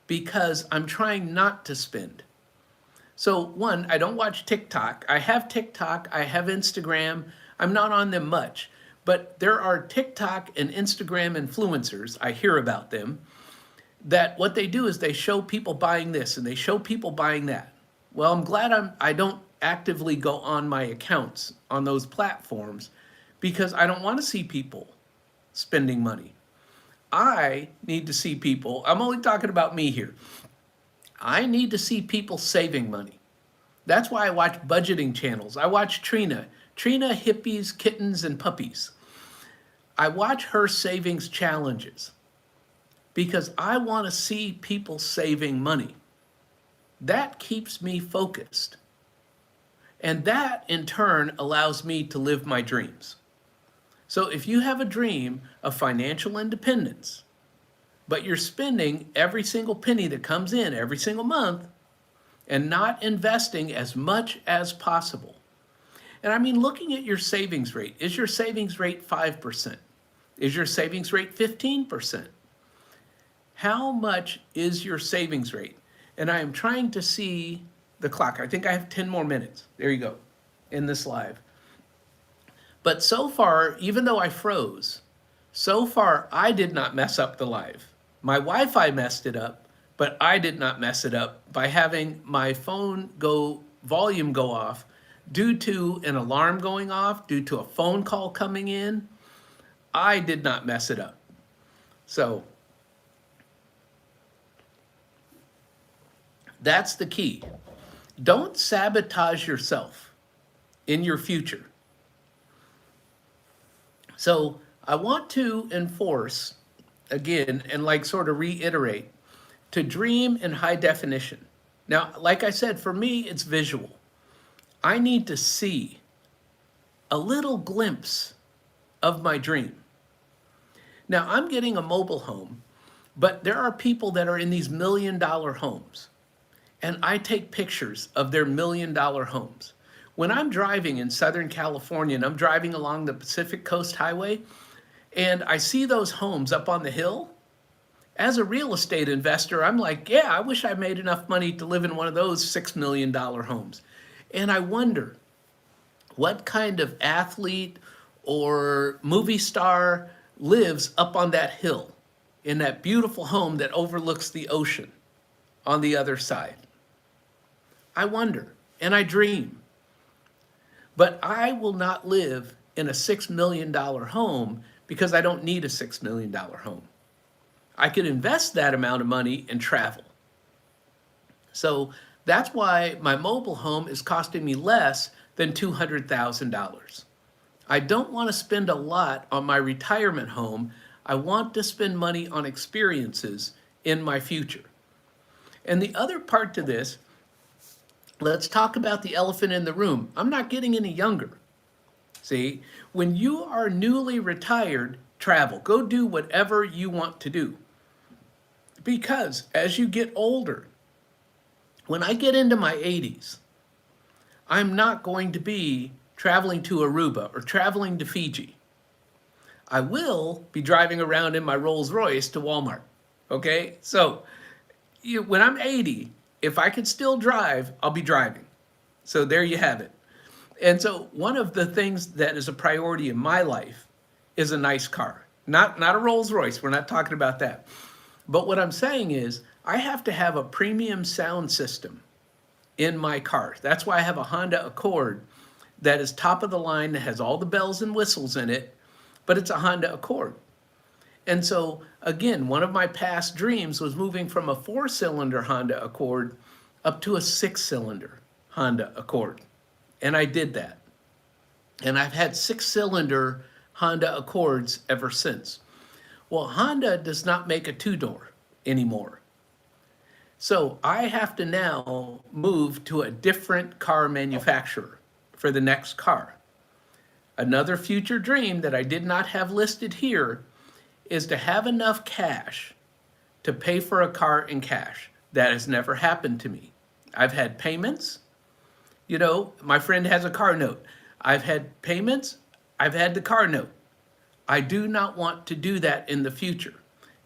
because I'm trying not to spend. So one, I don't watch TikTok. I have TikTok, I have Instagram. I'm not on them much, but there are TikTok and Instagram influencers, I hear about them, that what they do is they show people buying this and they show people buying that. Well, I'm glad I don't actively go on my accounts on those platforms, because I don't want to see people spending money. I need to see people, I'm only talking about me here. I need to see people saving money. That's why I watch budgeting channels. I watch Trina, Hippies, Kittens, and Puppies. I watch her savings challenges. because I want to see people saving money. That keeps me focused. And that in turn allows me to live my dreams. So if you have a dream of financial independence, but you're spending every single penny that comes in every single month and not investing as much as possible. And I mean, looking at your savings rate, is your savings rate 5%? Is your savings rate 15%? How much is your savings rate? And I am trying to see the clock. I think I have 10 more minutes. There you go, in this live. But so far, even though I froze, so far I did not mess up the live. My Wi-Fi messed it up, but I did not mess it up by having my phone volume go off due to an alarm going off, due to a phone call coming in. I did not mess it up. So that's the key. Don't sabotage yourself in your future. So I want to enforce, again, and like sort of reiterate, to dream in high definition. Now, like I said, for me, it's visual. I need to see a little glimpse of my dream. Now, I'm getting a mobile home, but there are people that are in these $1 million homes, and I take pictures of their $1 million homes. When I'm driving in Southern California and I'm driving along the Pacific Coast Highway, and I see those homes up on the hill, as a real estate investor, I'm like, yeah, I wish I made enough money to live in one of those $6 million homes. And I wonder, what kind of athlete or movie star lives up on that hill in that beautiful home that overlooks the ocean on the other side? I wonder, and I dream. But I will not live in a $6 million home because I don't need a $6 million home. I could invest that amount of money and travel. So that's why my mobile home is costing me less than $200,000. I don't want to spend a lot on my retirement home. I want to spend money on experiences in my future. And the other part to this, let's talk about the elephant in the room. I'm not getting any younger. See, when you are newly retired, travel. Go do whatever you want to do. Because as you get older, when I get into my 80s, I'm not going to be traveling to Aruba or traveling to Fiji. I will be driving around in my Rolls Royce to Walmart. Okay? So when I'm 80, if I could still drive, I'll be driving. So there you have it. And so one of the things that is a priority in my life is a nice car. Not a Rolls Royce. We're not talking about that. But what I'm saying is I have to have a premium sound system in my car. That's why I have a Honda Accord that is top of the line, that has all the bells and whistles in it, but it's a Honda Accord. And so, again, one of my past dreams was moving from a 4-cylinder Honda Accord up to a 6-cylinder Honda Accord. And I did that. And I've had 6-cylinder Honda Accords ever since. Well, Honda does not make a 2-door anymore. So I have to now move to a different car manufacturer for the next car. Another future dream that I did not have listed here is to have enough cash to pay for a car in cash. That has never happened to me. I've had payments. You know, my friend has a car note. I've had payments. I've had the car note. I do not want to do that in the future.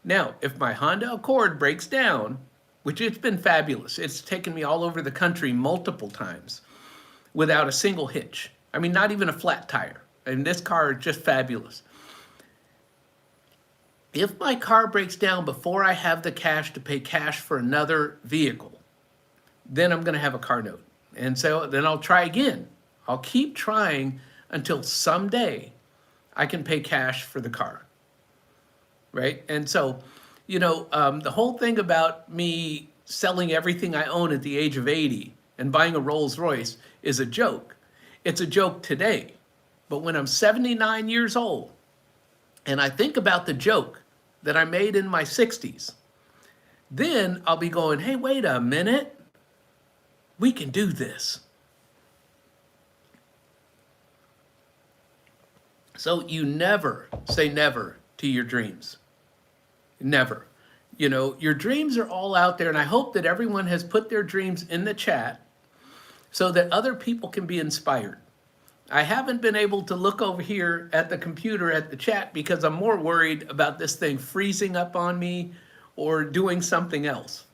Now, if my Honda Accord breaks down, which it's been fabulous, it's taken me all over the country multiple times without a single hitch. I mean, not even a flat tire. And this car is just fabulous. If my car breaks down before I have the cash to pay cash for another vehicle, then I'm going to have a car note. And so then I'll try again. I'll keep trying until someday I can pay cash for the car, right? And so, you know, the whole thing about me selling everything I own at the age of 80 and buying a Rolls Royce is a joke. It's a joke today. But when I'm 79 years old and I think about the joke that I made in my 60s. Then I'll be going, hey, wait a minute, we can do this. So you never say never to your dreams. Never. You know, your dreams are all out there, and I hope that everyone has put their dreams in the chat so that other people can be inspired. I haven't been able to look over here at the computer at the chat because I'm more worried about this thing freezing up on me or doing something else.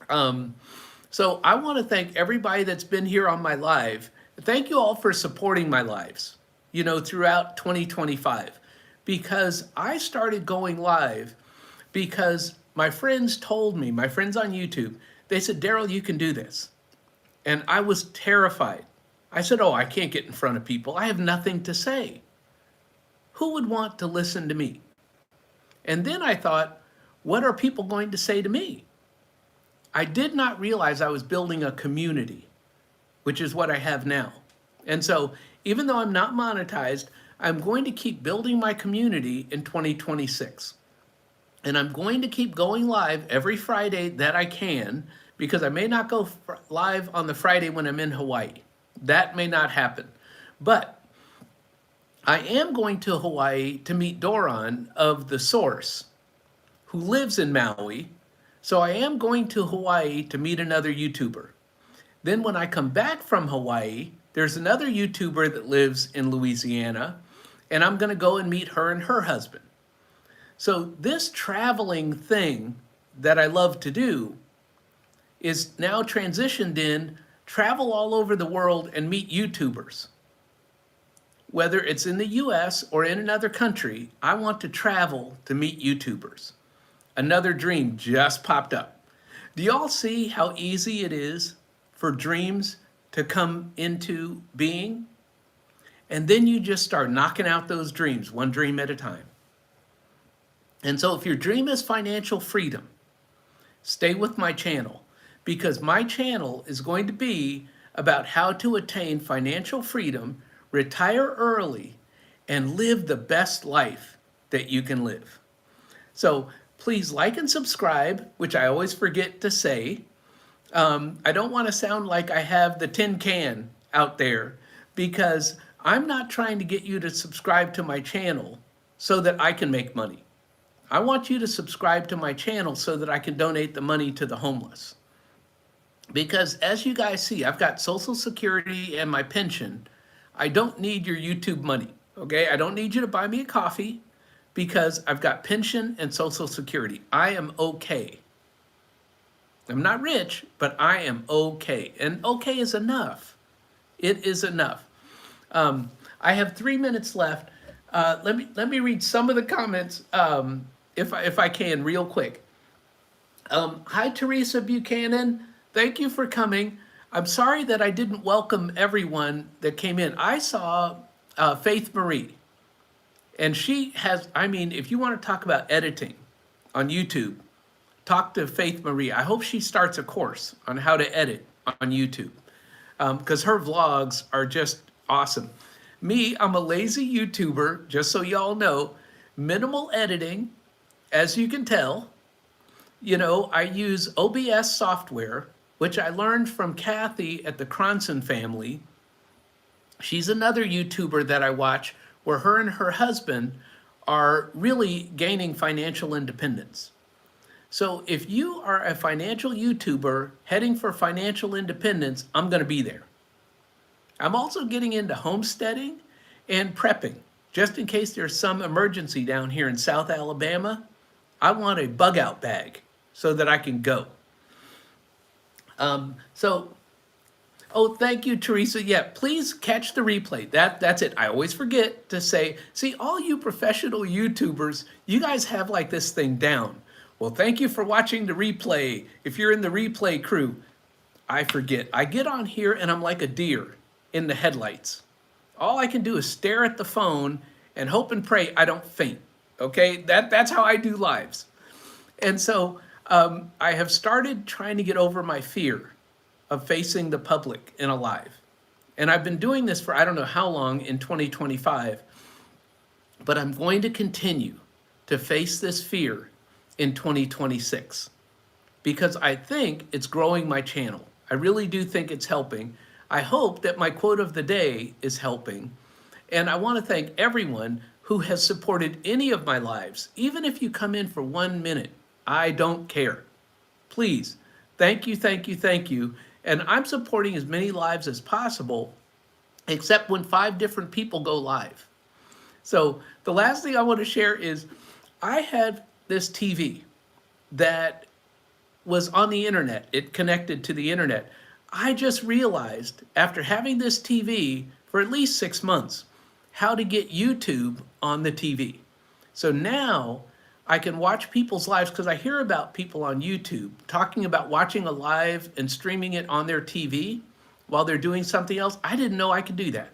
So I want to thank everybody that's been here on my live. Thank you all for supporting my lives, you know, throughout 2025, because I started going live because my friends told me, my friends on YouTube, they said, Daryl, you can do this. And I was terrified. I said, oh, I can't get in front of people. I have nothing to say. Who would want to listen to me? And then I thought, what are people going to say to me? I did not realize I was building a community, which is what I have now. And so even though I'm not monetized, I'm going to keep building my community in 2026. And I'm going to keep going live every Friday that I can, because I may not go live on the Friday when I'm in Hawaii. That may not happen. But I am going to Hawaii to meet Doron of The Source, who lives in Maui. So I am going to Hawaii to meet another YouTuber. Then when I come back from Hawaii, there's another YouTuber that lives in Louisiana, and I'm going to go and meet her and her husband. So this traveling thing that I love to do is now transitioned in travel all over the world and meet YouTubers. Whether it's in the US or in another country, I want to travel to meet YouTubers. Another dream just popped up. Do y'all see how easy it is for dreams to come into being? And then you just start knocking out those dreams, one dream at a time. And so if your dream is financial freedom, stay with my channel, because my channel is going to be about how to attain financial freedom, retire early, and live the best life that you can live. So please like and subscribe, which I always forget to say. I don't want to sound like I have the tin can out there, because I'm not trying to get you to subscribe to my channel so that I can make money. I want you to subscribe to my channel so that I can donate the money to the homeless. Because as you guys see, I've got Social Security and my pension. I don't need your YouTube money, okay? I don't need you to buy me a coffee, because I've got pension and Social Security. I am okay. I'm not rich, but I am okay. And okay is enough. It is enough. I have 3 minutes left. Let me read some of the comments, if I can, real quick. Hi, Teresa Buchanan. Thank you for coming. I'm sorry that I didn't welcome everyone that came in. I saw Faith Marie, and she has, I mean, if you want to talk about editing on YouTube, talk to Faith Marie. I hope she starts a course on how to edit on YouTube, because her vlogs are just awesome. Me, I'm a lazy YouTuber, just so y'all know. Minimal editing, as you can tell. You know, I use OBS software, which I learned from Kathy at the Cronson family. She's another YouTuber that I watch, where her and her husband are really gaining financial independence. So if you are a financial YouTuber heading for financial independence, I'm going to be there. I'm also getting into homesteading and prepping. Just in case there's some emergency down here in South Alabama, I want a bug out bag so that I can go. Oh, thank you, Teresa. Yeah, please catch the replay. That's it. I always forget to say, see, all you professional YouTubers, you guys have like this thing down. Well, thank you for watching the replay. If you're in the replay crew, I forget. I get on here and I'm like a deer in the headlights. All I can do is stare at the phone and hope and pray I don't faint. Okay, that's how I do lives. And so I have started trying to get over my fear of facing the public in a live. And I've been doing this for I don't know how long in 2025, but I'm going to continue to face this fear in 2026 because I think it's growing my channel. I really do think it's helping. I hope that my quote of the day is helping. And I want to thank everyone who has supported any of my lives. Even if you come in for 1 minute, I don't care. Please, thank you, thank you, thank you. And I'm supporting as many lives as possible, except when 5 different people go live. So the last thing I want to share is I had this TV that was on the internet. It connected to the internet. I just realized after having this TV for at least 6 months, how to get YouTube on the TV. So now I can watch people's lives because I hear about people on YouTube talking about watching a live and streaming it on their TV while they're doing something else. I didn't know I could do that.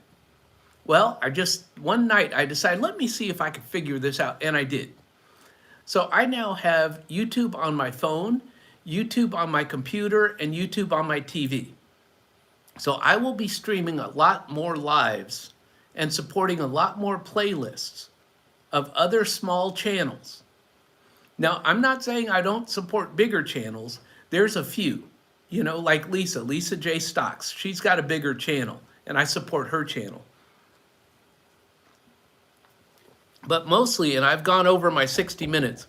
Well, one night I decided, let me see if I could figure this out, and I did. So I now have YouTube on my phone, YouTube on my computer, and YouTube on my TV. So I will be streaming a lot more lives and supporting a lot more playlists of other small channels. Now, I'm not saying I don't support bigger channels. There's a few, like Lisa J. Stocks. She's got a bigger channel, and I support her channel. But mostly, and I've gone over my 60 minutes,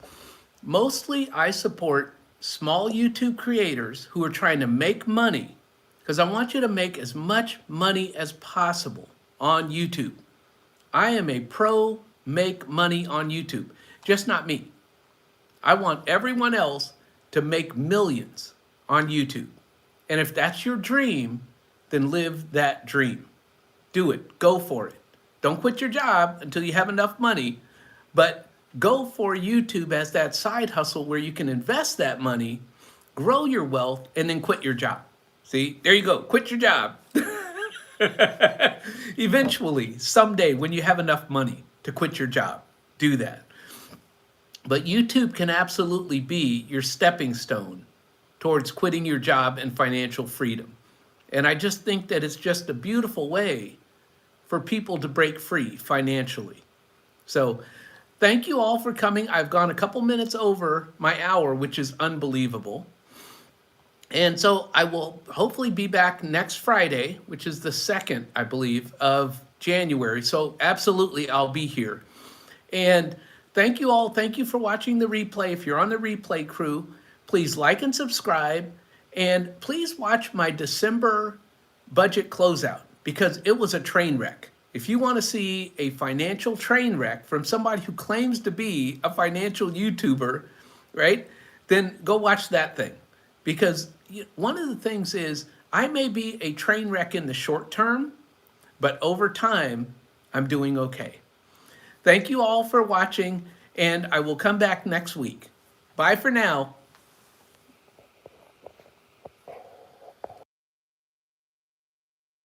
mostly I support small YouTube creators who are trying to make money, because I want you to make as much money as possible on YouTube. I am a pro make money on YouTube, just not me. I want everyone else to make millions on YouTube. And if that's your dream, then live that dream. Do it. Go for it. Don't quit your job until you have enough money, but go for YouTube as that side hustle where you can invest that money, grow your wealth, and then quit your job. See, there you go. Quit your job. Eventually, someday, when you have enough money to quit your job, do that. But YouTube can absolutely be your stepping stone towards quitting your job and financial freedom. And I just think that it's just a beautiful way for people to break free financially. So thank you all for coming. I've gone a couple minutes over my hour, which is unbelievable. And so I will hopefully be back next Friday, which is the 2nd, I believe, of January. So absolutely, I'll be here. And thank you all. Thank you for watching the replay. If you're on the replay crew, please like and subscribe. And please watch my December budget closeout because it was a train wreck. If you want to see a financial train wreck from somebody who claims to be a financial YouTuber, right, then go watch that thing. Because one of the things is I may be a train wreck in the short term, but over time, I'm doing okay. Thank you all for watching, and I will come back next week. Bye for now.